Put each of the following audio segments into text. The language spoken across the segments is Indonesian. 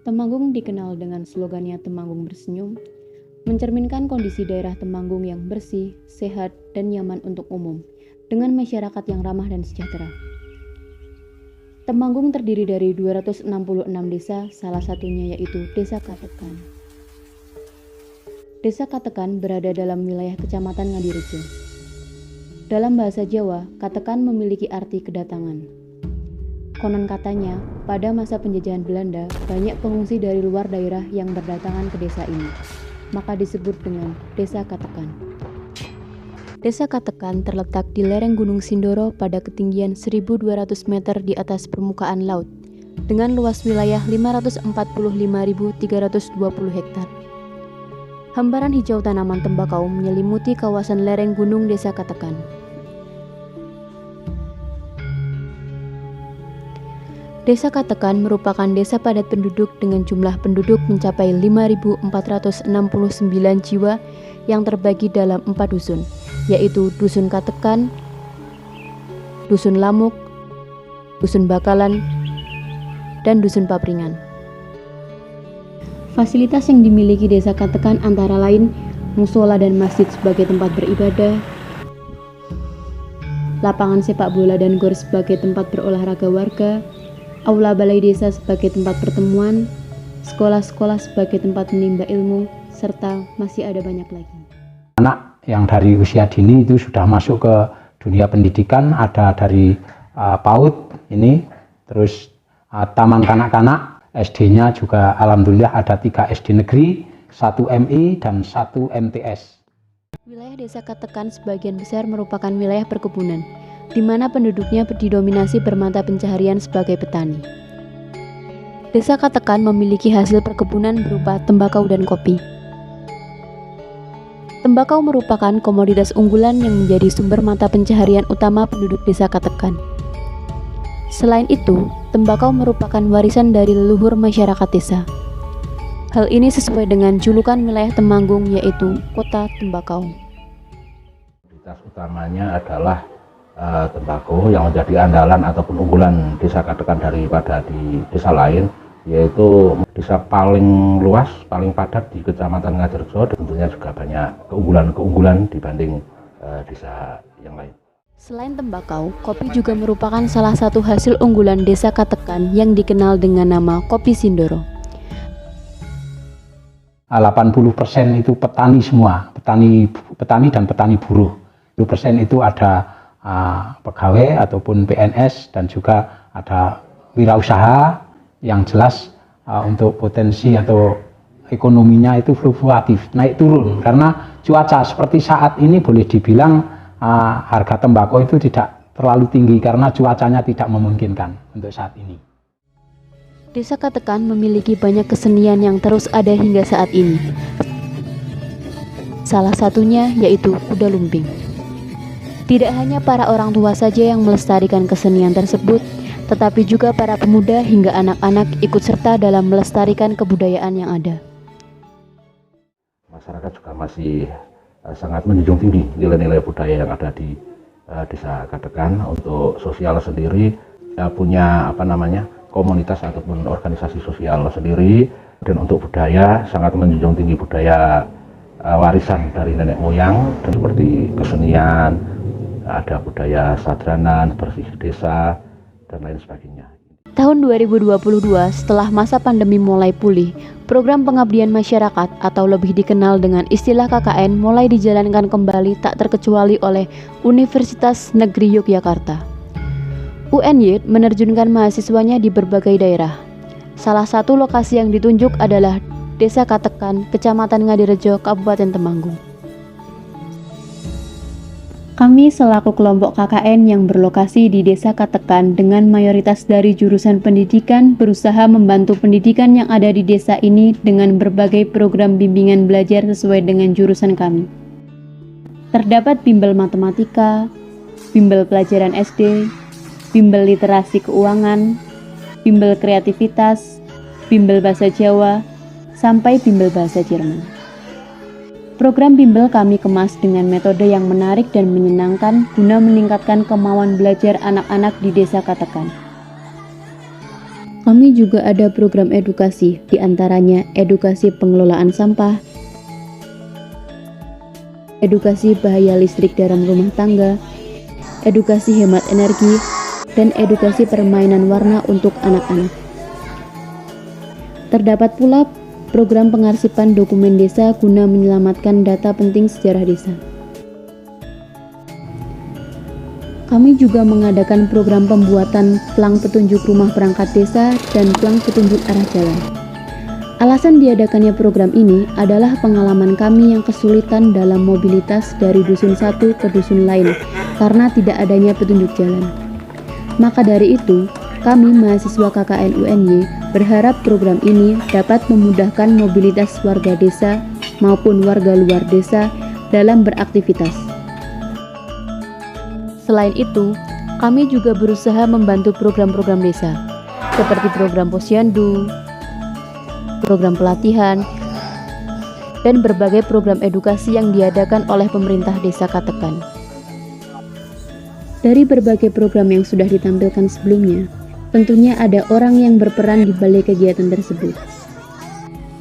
Temanggung dikenal dengan slogannya Temanggung Bersenyum, mencerminkan kondisi daerah Temanggung yang bersih, sehat, dan nyaman untuk umum, dengan masyarakat yang ramah dan sejahtera. Temanggung terdiri dari 266 desa, salah satunya yaitu Desa Katekan. Desa Katekan berada dalam wilayah Kecamatan Ngadirejo. Dalam bahasa Jawa, Katekan memiliki arti kedatangan. Konon katanya, pada masa penjajahan Belanda, banyak pengungsi dari luar daerah yang berdatangan ke desa ini, maka disebut dengan Desa Katekan. Desa Katekan terletak di lereng Gunung Sindoro pada ketinggian 1.200 meter di atas permukaan laut, dengan luas wilayah 545.320 hektar. Hamparan hijau tanaman tembakau menyelimuti kawasan lereng gunung Desa Katekan. Desa Katekan merupakan desa padat penduduk dengan jumlah penduduk mencapai 5.469 jiwa yang terbagi dalam 4 dusun, yaitu Dusun Katekan, Dusun Lamuk, Dusun Bakalan, dan Dusun Papringan. Fasilitas yang dimiliki Desa Katekan antara lain musola dan masjid sebagai tempat beribadah, lapangan sepak bola dan gor sebagai tempat berolahraga warga, aula balai desa sebagai tempat pertemuan, sekolah-sekolah sebagai tempat menimba ilmu, serta masih ada banyak lagi. Anak yang dari usia dini itu sudah masuk ke dunia pendidikan, ada dari PAUD ini, terus taman kanak-kanak, SD-nya juga alhamdulillah ada 3 SD negeri, 1 MI dan 1 MTS. Wilayah Desa Katekan sebagian besar merupakan wilayah perkebunan, di mana penduduknya didominasi bermata pencaharian sebagai petani. Desa Katekan memiliki hasil perkebunan berupa tembakau dan kopi. Tembakau merupakan komoditas unggulan yang menjadi sumber mata pencaharian utama penduduk Desa Katekan. Selain itu, tembakau merupakan warisan dari leluhur masyarakat desa. Hal ini sesuai dengan julukan wilayah Temanggung, yaitu Kota Tembakau. Komoditas utamanya adalah tembakau yang menjadi andalan ataupun unggulan Desa Katekan daripada di desa lain, yaitu desa paling luas, paling padat di Kecamatan Ngadirejo, dan tentunya juga banyak keunggulan-keunggulan dibanding desa yang lain. Selain tembakau, kopi juga merupakan salah satu hasil unggulan Desa Katekan yang dikenal dengan nama Kopi Sindoro. 80% itu petani semua, petani dan petani buruh. 20% itu ada pegawai ataupun PNS, dan juga ada wirausaha yang jelas untuk potensi atau ekonominya itu fluktuatif, naik turun, karena cuaca seperti saat ini boleh dibilang harga tembakau itu tidak terlalu tinggi karena cuacanya tidak memungkinkan untuk saat ini. Desa Katekan memiliki banyak kesenian yang terus ada hingga saat ini. Salah satunya yaitu kuda lumping. Tidak hanya para orang tua saja yang melestarikan kesenian tersebut, tetapi juga para pemuda hingga anak-anak ikut serta dalam melestarikan kebudayaan yang ada. Masyarakat juga masih sangat menjunjung tinggi nilai-nilai budaya yang ada di Desa Katekan. Untuk sosial sendiri punya komunitas ataupun organisasi sosial sendiri, dan untuk budaya sangat menjunjung tinggi budaya warisan dari nenek moyang, dan seperti kesenian, ada budaya sadranan, bersih desa, dan lain sebagainya. Tahun 2022, setelah masa pandemi mulai pulih, program pengabdian masyarakat atau lebih dikenal dengan istilah KKN mulai dijalankan kembali tak terkecuali oleh Universitas Negeri Yogyakarta. UNY menerjunkan mahasiswanya di berbagai daerah. Salah satu lokasi yang ditunjuk adalah Desa Katekan, Kecamatan Ngadirejo, Kabupaten Temanggung. Kami selaku kelompok KKN yang berlokasi di Desa Katekan dengan mayoritas dari jurusan pendidikan berusaha membantu pendidikan yang ada di desa ini dengan berbagai program bimbingan belajar sesuai dengan jurusan kami. Terdapat bimbel matematika, bimbel pelajaran SD, bimbel literasi keuangan, bimbel kreativitas, bimbel bahasa Jawa, sampai bimbel bahasa Jerman. Program bimbel kami kemas dengan metode yang menarik dan menyenangkan guna meningkatkan kemauan belajar anak-anak di Desa Katekan. Kami juga ada program edukasi, diantaranya edukasi pengelolaan sampah, edukasi bahaya listrik dalam rumah tangga, edukasi hemat energi, dan edukasi permainan warna untuk anak-anak. Terdapat pula program pengarsipan dokumen desa guna menyelamatkan data penting sejarah desa. Kami juga mengadakan program pembuatan plang petunjuk rumah perangkat desa dan plang petunjuk arah jalan. Alasan diadakannya program ini adalah pengalaman kami yang kesulitan dalam mobilitas dari dusun satu ke dusun lain karena tidak adanya petunjuk jalan. Maka dari itu, kami mahasiswa KKN UNY berharap program ini dapat memudahkan mobilitas warga desa maupun warga luar desa dalam beraktivitas. Selain itu, kami juga berusaha membantu program-program desa, seperti program posyandu, program pelatihan, dan berbagai program edukasi yang diadakan oleh pemerintah desa Katekan. Dari berbagai program yang sudah ditampilkan sebelumnya, tentunya ada orang yang berperan di balik kegiatan tersebut.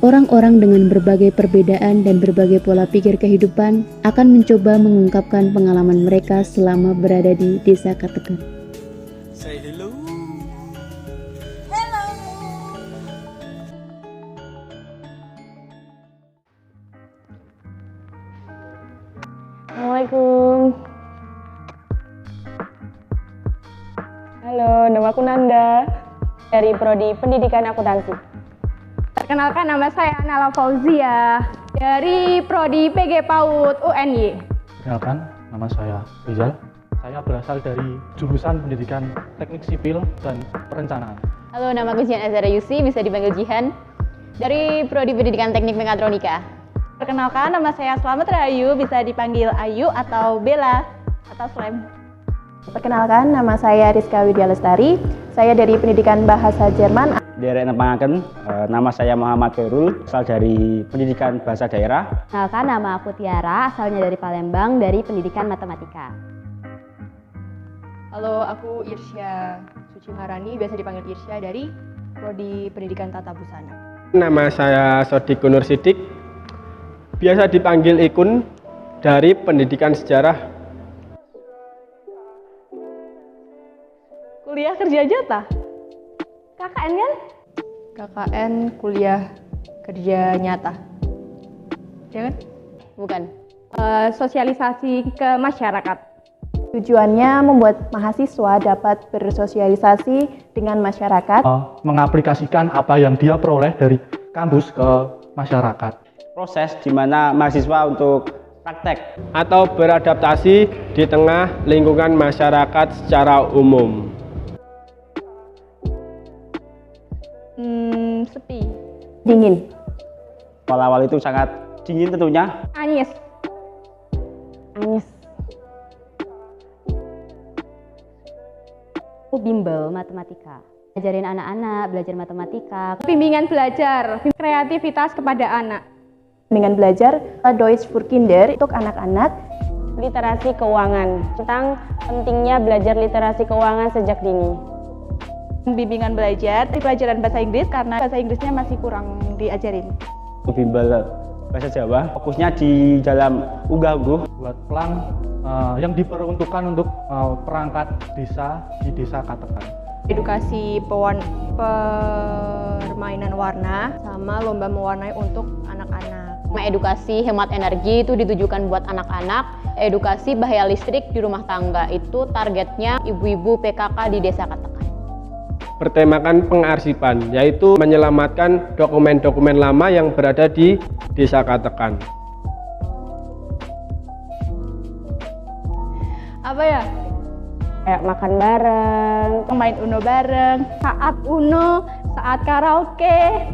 Orang-orang dengan berbagai perbedaan dan berbagai pola pikir kehidupan akan mencoba mengungkapkan pengalaman mereka selama berada di desa Katekan. Say hello. Assalamualaikum. Halo, nama aku Nanda dari Prodi Pendidikan Akuntansi. Perkenalkan, nama saya Nala Fauzia dari Prodi PG PAUD UNY. Perkenalkan, nama saya Rizal. Saya berasal dari jurusan Pendidikan Teknik Sipil dan Perencanaan. Halo, nama aku Jihan Azhara Yusi, bisa dipanggil Jihan, dari Prodi Pendidikan Teknik Mekatronika. Perkenalkan, nama saya Slamet Rahayu, bisa dipanggil Ayu atau Bella atau Slam. Perkenalkan, nama saya Rizka Widya Lestari. Saya dari Pendidikan Bahasa Jerman. Derek Nepangaken, nama saya Muhammad Khairul, asal dari Pendidikan Bahasa Daerah. Kenalkan, nama aku Tiara, asalnya dari Palembang, dari Pendidikan Matematika. Halo, aku Irsya Suci Maharani, biasa dipanggil Irsya, dari Prodi Pendidikan Tata Busana. Nama saya Sodiq Nur Sidik, biasa dipanggil Ikun, dari Pendidikan Sejarah. Kuliah kerja jatah? KKN kan? KKN kuliah kerja nyata. Ya kan? Bukan. Sosialisasi ke masyarakat. Tujuannya membuat mahasiswa dapat bersosialisasi dengan masyarakat. Mengaplikasikan apa yang dia peroleh dari kampus ke masyarakat. Proses di mana mahasiswa untuk praktek atau beradaptasi di tengah lingkungan masyarakat secara umum. Sepi. Dingin. awal-awal itu sangat dingin tentunya. Anyes. Anyes. Aku bimbel matematika. Ajarin anak-anak belajar matematika. Bimbingan belajar, kreativitas kepada anak. Bimbingan belajar Deutsch für Kinder untuk anak-anak. Literasi keuangan, tentang pentingnya belajar literasi keuangan sejak dini. Bimbingan belajar di pelajaran bahasa Inggris karena bahasa Inggrisnya masih kurang diajarin. Bimbel bahasa Jawa, fokusnya di dalam unggah-ungguh. Buat plang yang diperuntukkan untuk perangkat desa di desa Katekan. Edukasi permainan warna sama lomba mewarnai untuk anak-anak. Edukasi hemat energi itu ditujukan buat anak-anak. Edukasi bahaya listrik di rumah tangga itu targetnya ibu-ibu PKK di desa Katekan. Bertemakan pengarsipan, yaitu menyelamatkan dokumen-dokumen lama yang berada di desa Katekan. Apa ya? Kayak makan bareng, main Uno bareng, saat Uno, saat karaoke.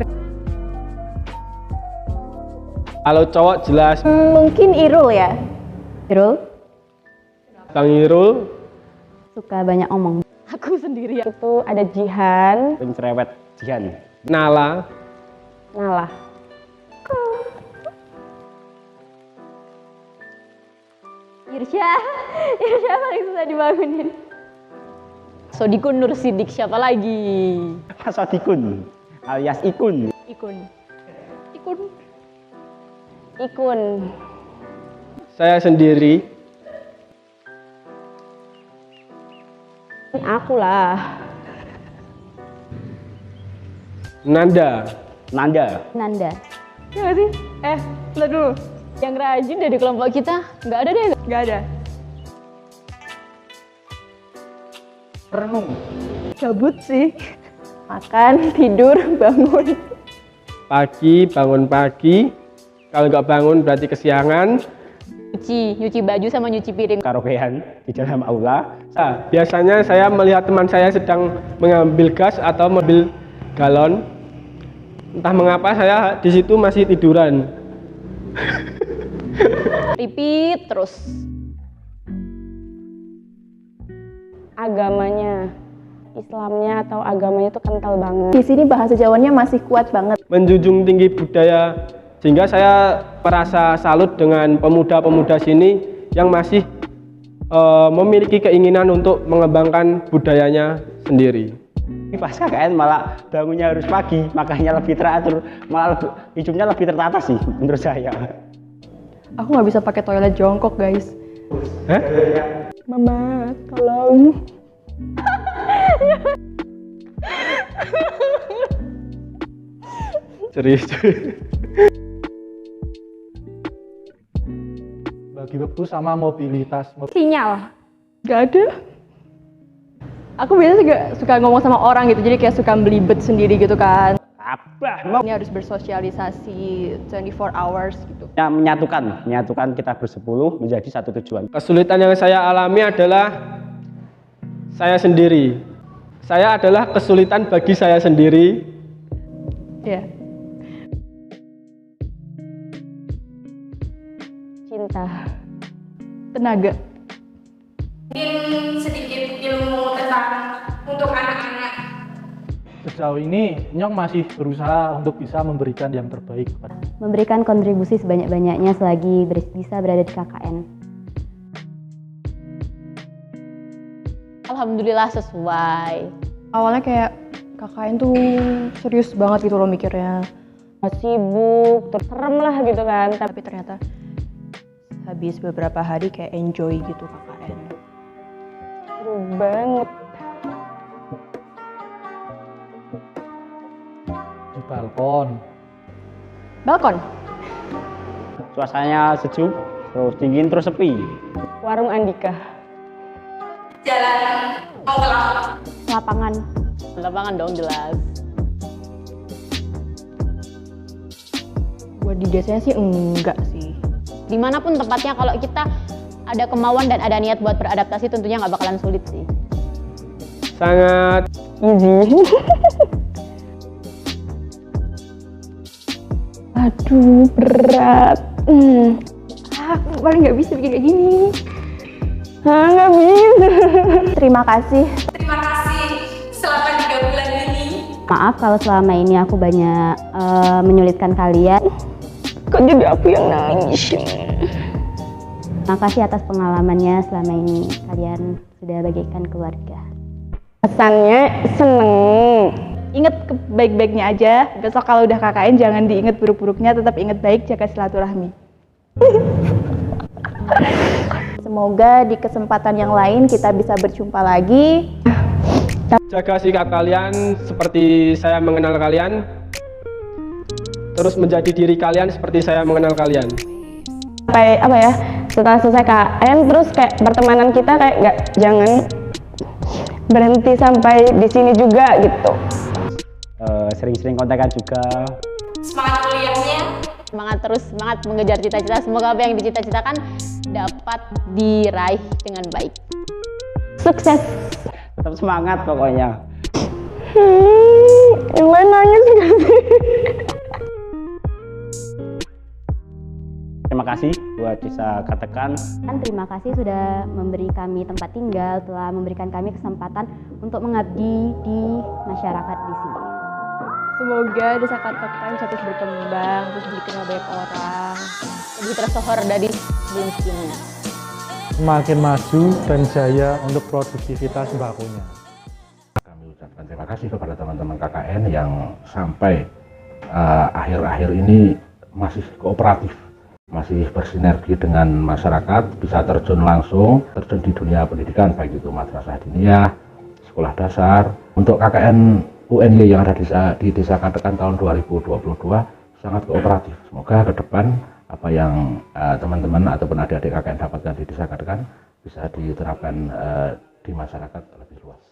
Kalau cowok jelas mungkin Irul ya. Irul? Bang Irul suka banyak omong. Aku sendiri itu ada Jihan, Cerewet Jihan, Nala, Nala. Irsya paling susah dibangunin. Sodikun Nur Sidik, siapa lagi? Mas Sodikun alias Ikun. Ikun. Saya sendiri. Aku lah. Nanda. Nanda. Iya nggak sih? Lihat dulu. Yang rajin dari kelompok kita nggak ada deh. Nggak ada. Renung. Gabut sih. Makan, tidur, bangun. Pagi, bangun pagi. Kalau nggak bangun berarti kesiangan. Nyuci baju sama nyuci piring. Karaokean di dalam aula. Nah, biasanya saya melihat teman saya sedang mengambil gas atau mobil galon. Entah mengapa saya di situ masih tiduran. Repeat terus. Agamanya, Islamnya atau agamanya itu kental banget. Di sini bahasa Jawanya masih kuat banget. Menjunjung tinggi budaya, sehingga saya merasa salut dengan pemuda-pemuda sini yang masih memiliki keinginan untuk mengembangkan budayanya sendiri. Pas KKN malah bangunnya harus pagi, makanya lebih teratur, malah hidupnya lebih tertata sih menurut saya. Aku nggak bisa pakai toilet jongkok, guys. Hah? Mama, tolong. Serius. Bagi waktu sama mobilitas. Sinyal. Gak ada. Aku biasanya juga suka ngomong sama orang gitu, jadi kayak suka belibet sendiri gitu kan. Abah, Ini harus bersosialisasi 24 hours gitu. menyatukan kita bersepuluh menjadi satu tujuan. Kesulitan yang saya alami adalah saya sendiri. Saya adalah kesulitan bagi saya sendiri. Iya. Cinta. Tenaga. Mungkin sedikit ilmu tentang untuk anak-anak. Sejauh ini Nyong masih berusaha untuk bisa memberikan yang terbaik kepada Memberikan kontribusi sebanyak-banyaknya selagi bisa berada di KKN. Alhamdulillah sesuai. Awalnya kayak KKN tuh serius banget gitu loh mikirnya. Sibuk, terus serem lah gitu kan. Tapi ternyata habis beberapa hari kayak enjoy gitu KKN. Seru banget. di balkon. Balkon? Suasananya sejuk, terus dingin, terus sepi. Warung Andika. Jalan mau ke Lapangan. Lapangan dong jelas. Buat di desanya sih enggak sih. Dimanapun tempatnya, kalau kita ada kemauan dan ada niat buat beradaptasi, tentunya nggak bakalan sulit sih. Sangat easy. Aduh, berat. Aku paling nggak bisa bikin kayak gini. Nggak bisa. Terima kasih. Terima kasih selama 3 bulan ini. Maaf kalau selama ini aku banyak menyulitkan kalian. Kok jadi aku yang nangis? Makasih atas pengalamannya selama ini. Kalian sudah bagaikan keluarga. Pesannya seneng. Ingat baik-baiknya aja. Besok kalau udah KKN jangan diinget buruk-buruknya, tetap inget baik, jaga silaturahmi. Semoga di kesempatan yang lain kita bisa berjumpa lagi. jaga sikap kalian seperti saya mengenal kalian. Terus menjadi diri kalian seperti saya mengenal kalian. Sampai apa ya? Setelah selesai KKN terus kayak pertemanan kita kayak jangan berhenti sampai di sini juga gitu. Sering-sering kontekan juga. Semangat kuliahnya. Semangat terus, semangat mengejar cita-cita. Semoga apa yang dicita-citakan dapat diraih dengan baik. Sukses. Tetap semangat pokoknya. Yang lain nangis gak sih? Terima kasih buat Desa Katekan. Terima kasih sudah memberi kami tempat tinggal, telah memberikan kami kesempatan untuk mengabdi di masyarakat di sini. Semoga Desa Katekan bisa terus berkembang, terus dikenal banyak orang. Lebih tersohor dari sebelum-sebelumnya. Semakin maju dan jaya untuk produktivitas sembakonya. ucapkan terima kasih kepada teman-teman KKN yang sampai akhir-akhir ini masih kooperatif, masih bersinergi dengan masyarakat, bisa terjun langsung, terjun di dunia pendidikan, baik itu madrasah diniyah, sekolah dasar. Untuk KKN UNY yang ada di Desa Katekan tahun 2022 sangat kooperatif. Semoga ke depan apa yang teman-teman ataupun adik-adik KKN dapatkan di Desa Katekan bisa diterapkan di masyarakat lebih luas.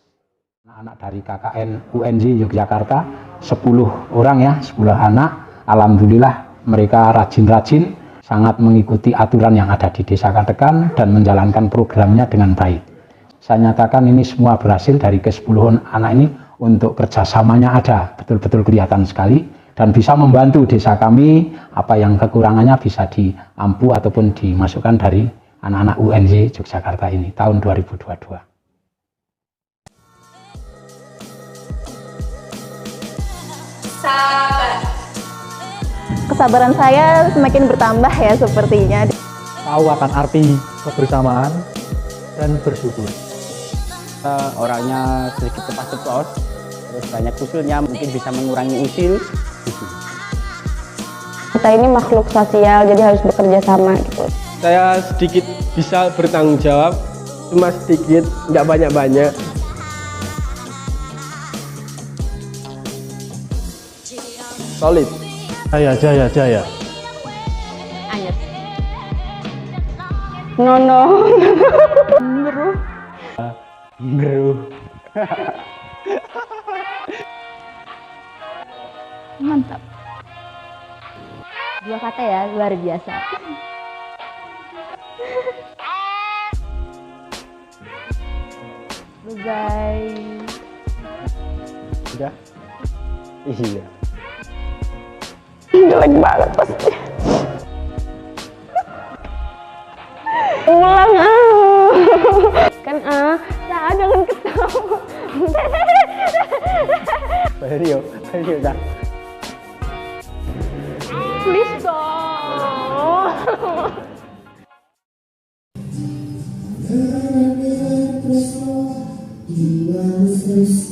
Anak-anak dari KKN UNJ Yogyakarta 10 orang ya, 10 anak. Alhamdulillah mereka rajin-rajin, sangat mengikuti aturan yang ada di Desa Katekan dan menjalankan programnya dengan baik. Saya nyatakan ini semua berhasil dari ke-10 anak ini, untuk kerjasamanya ada, betul-betul kelihatan sekali, dan bisa membantu desa kami, apa yang kekurangannya bisa diampu ataupun dimasukkan dari anak-anak UNJ Yogyakarta ini tahun 2022. Kesabaran saya semakin bertambah ya sepertinya. Tahu akan arti kebersamaan dan bersyukur. Orangnya sedikit cepat-ceplos, terus banyak usulnya, mungkin bisa mengurangi usil. Kita ini makhluk sosial, jadi harus bekerja sama gitu. Saya sedikit bisa bertanggung jawab, cuma sedikit, nggak banyak-banyak. Solid. Jaya. Anyes. Nono. Ngeruh. Mantap. 2 kata ya, luar biasa. Bye-bye. Udah? Iya. Jelek banget pasti. Ulang kan jangan ketawa. Ayo dah. Please dong. Terus